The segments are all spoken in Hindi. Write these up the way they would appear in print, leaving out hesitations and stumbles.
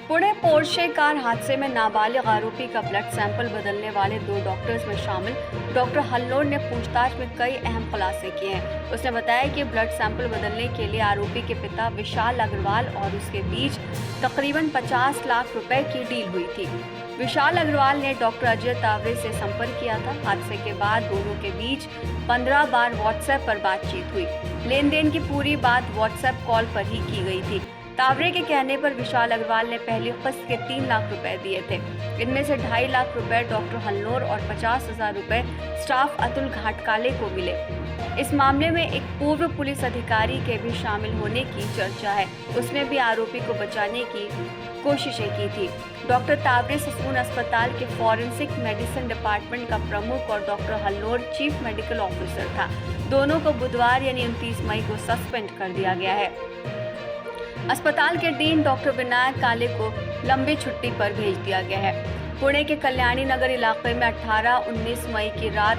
पुणे पोर्शे कार हादसे में नाबालिग आरोपी का ब्लड सैंपल बदलने वाले 2 डॉक्टर्स में शामिल डॉक्टर हल्लोर ने पूछताछ में कई अहम खुलासे किए हैं। उसने बताया कि ब्लड सैंपल बदलने के लिए आरोपी के पिता विशाल अग्रवाल और उसके बीच तकरीबन 50 लाख रुपए की डील हुई थी। विशाल अग्रवाल ने डॉक्टर अजय तावरे से संपर्क किया था। हादसे के बाद दोनों के बीच 15 बार व्हाट्सएप पर बातचीत हुई। लेन देन की पूरी बात व्हाट्सएप कॉल पर ही की गई थी। तावरे के कहने पर विशाल अग्रवाल ने पहली किस्त के 3 लाख रुपए दिए थे। इनमें से 2.5 लाख रुपए डॉक्टर हल्लोर और 50,000 रुपए स्टाफ अतुल घाटकाले को मिले। इस मामले में एक पूर्व पुलिस अधिकारी के भी शामिल होने की चर्चा है। उसने भी आरोपी को बचाने की कोशिशें की थी। डॉक्टर तावरे ससून अस्पताल के फॉरेंसिक मेडिसिन डिपार्टमेंट का प्रमुख और डॉक्टर हल्लोर चीफ मेडिकल ऑफिसर था। दोनों को बुधवार यानी 29 मई को सस्पेंड कर दिया गया है। अस्पताल के डीन डॉक्टर विनायक काले को लंबी छुट्टी पर भेज दिया गया है। पुणे के कल्याणी नगर इलाके में 18-19 मई की रात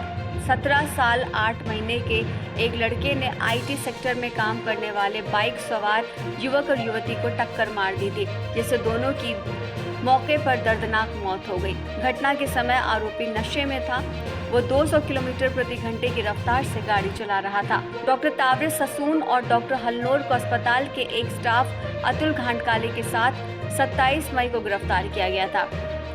17 साल 8 महीने के एक लड़के ने आईटी सेक्टर में काम करने वाले बाइक सवार युवक और युवती को टक्कर मार दी थी, जिससे दोनों की मौके पर दर्दनाक मौत हो गई। घटना के समय आरोपी नशे में था। वो 200 किलोमीटर प्रति घंटे की रफ्तार से गाड़ी चला रहा था। डॉक्टर तावरे ससून और डॉक्टर हल्लोर को अस्पताल के एक स्टाफ अतुल घाटकाले के साथ 27 मई को गिरफ्तार किया गया था।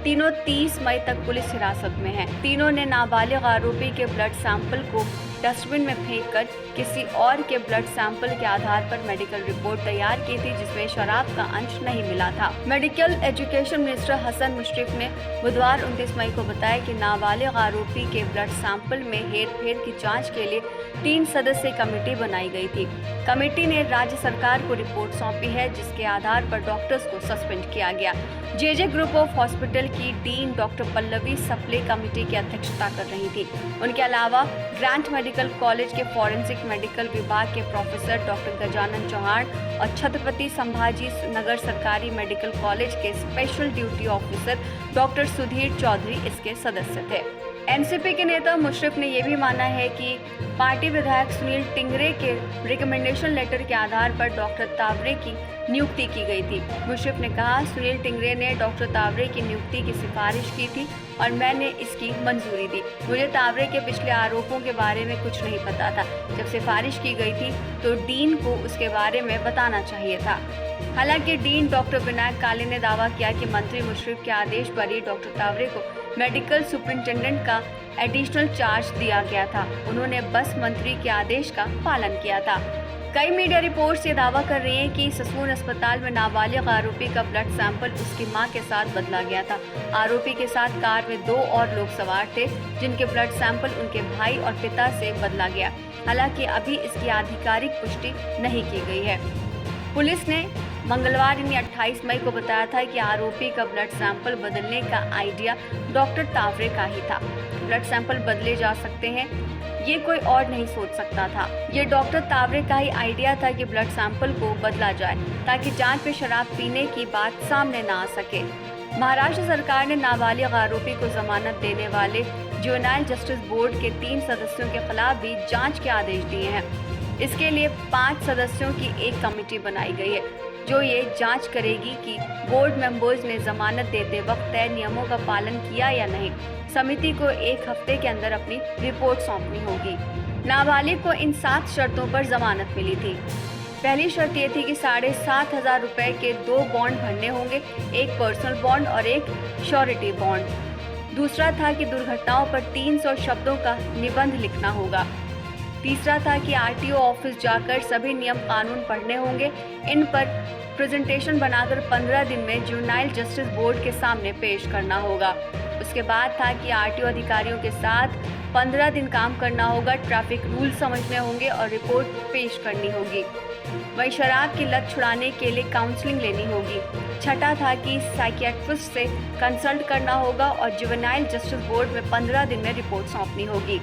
तीनों 30 मई तक पुलिस हिरासत में हैं। तीनों ने नाबालिग आरोपी के ब्लड सैंपल को डस्टबिन में फेंककर किसी और के ब्लड सैंपल के आधार पर मेडिकल रिपोर्ट तैयार की थी, जिसमें शराब का अंश नहीं मिला था। Medical education minister Hasan Mushrif ने बुधवार 29 मई को बताया कि नाबालिग आरोपी के ब्लड सैंपल में हेरफेर की जांच के लिए 3 सदस्यीय कमेटी बनाई गई थी। कमेटी ने राज्य सरकार को रिपोर्ट सौंपी है, जिसके आधार पर डॉक्टर्स को सस्पेंड किया गया। जेजे ग्रुप ऑफ हॉस्पिटल की dean doctor Pallavi supply committee की अध्यक्षता कर रही थी। उनके अलावा ग्रांट मेडिकल कॉलेज के फॉरेंसिक मेडिकल विभाग के प्रोफेसर डॉक्टर गजानन चौहान और छत्रपति संभाजी नगर सरकारी मेडिकल कॉलेज के special duty officer doctor Sudhir Chaudhary इसके सदस्य थे। एनसीपी के नेता मुशर्रफ ने यह भी माना है कि पार्टी विधायक सुनील टिंगरे के रिकमेंडेशन लेटर के आधार पर डॉक्टर तावरे की नियुक्ति की गई थी। मुशर्रफ ने कहा, सुनील टिंगरे ने डॉक्टर तावरे की नियुक्ति की सिफारिश की थी और मैंने इसकी मंजूरी दी। मुझे तावरे के पिछले आरोपों के बारे में कुछ नहीं पता था। जब सिफारिश की गई थी तो डीन को उसके बारे में बताना चाहिए था। हालांकि डीन डॉक्टर विनायक काले ने दावा किया कि मंत्री मुशर्रफ के आदेश पर ही डॉक्टर तावरे को मेडिकल सुपरिंटेंडेंट का एडिशनल चार्ज दिया गया था। उन्होंने बस मंत्री के आदेश का पालन किया था। कई मीडिया रिपोर्ट्स ये दावा कर रही हैं कि ससून अस्पताल में नाबालिग आरोपी का ब्लड सैंपल उसकी मां के साथ बदला गया था। आरोपी के साथ कार में 2 और लोग सवार थे, जिनके ब्लड सैंपल उनके भाई और पिता से बदला गया। हालांकि अभी इसकी आधिकारिक पुष्टि नहीं की गई है। पुलिस ने मंगलवार यानी 28 मई को बताया था कि आरोपी का ब्लड सैंपल बदलने का आइडिया डॉक्टर तावरे का ही था। ब्लड सैंपल बदले जा सकते हैं, ये कोई और नहीं सोच सकता था। ये डॉक्टर तावरे का ही आइडिया था कि ब्लड सैंपल को बदला जाए ताकि जांच में शराब पीने की बात सामने ना आ सके। महाराष्ट्र सरकार ने नाबालिग आरोपी को जमानत देने वाले जुवेनाइल जस्टिस बोर्ड के 3 सदस्यों के खिलाफ भी जांच के आदेश दिए हैं। इसके लिए 5 सदस्यों की एक कमेटी बनाई गई है, जो ये जांच करेगी कि बोर्ड मेंबर्स ने जमानत देते वक्त तय नियमों का पालन किया या नहीं। समिति को 1 हफ्ते के अंदर अपनी रिपोर्ट सौंपनी होगी। नाबालिग को इन 7 शर्तों पर जमानत मिली थी। पहली शर्त ये थी कि 7,500 रुपए के 2 बॉन्ड भरने होंगे, एक पर्सनल बॉन्ड और एक श्योरिटी बॉन्ड। दूसरा था कि दुर्घटनाओं पर 300 शब्दों का निबंध लिखना होगा। तीसरा था कि आरटीओ ऑफिस जाकर सभी नियम कानून पढ़ने होंगे। इन पर प्रेजेंटेशन बनाकर 15 दिन में जुवेनाइल जस्टिस बोर्ड के सामने पेश करना होगा। उसके बाद था कि आरटीओ अधिकारियों के साथ 15 दिन काम करना होगा, ट्रैफिक रूल समझने होंगे और रिपोर्ट पेश करनी होगी। वहीं शराब की लत छुड़ाने के लिए काउंसलिंग लेनी होगी। छठा था कि साइकियाट्रिस्ट से कंसल्ट करना होगा और जुवेनाइल जस्टिस बोर्ड में 15 दिन में रिपोर्ट सौंपनी होगी।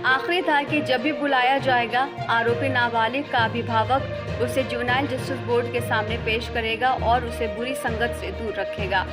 आखिरी था कि जब भी बुलाया जाएगा, आरोपी नाबालिग का अभिभावक उसे जुवेनाइल जस्टिस बोर्ड के सामने पेश करेगा और उसे बुरी संगत से दूर रखेगा।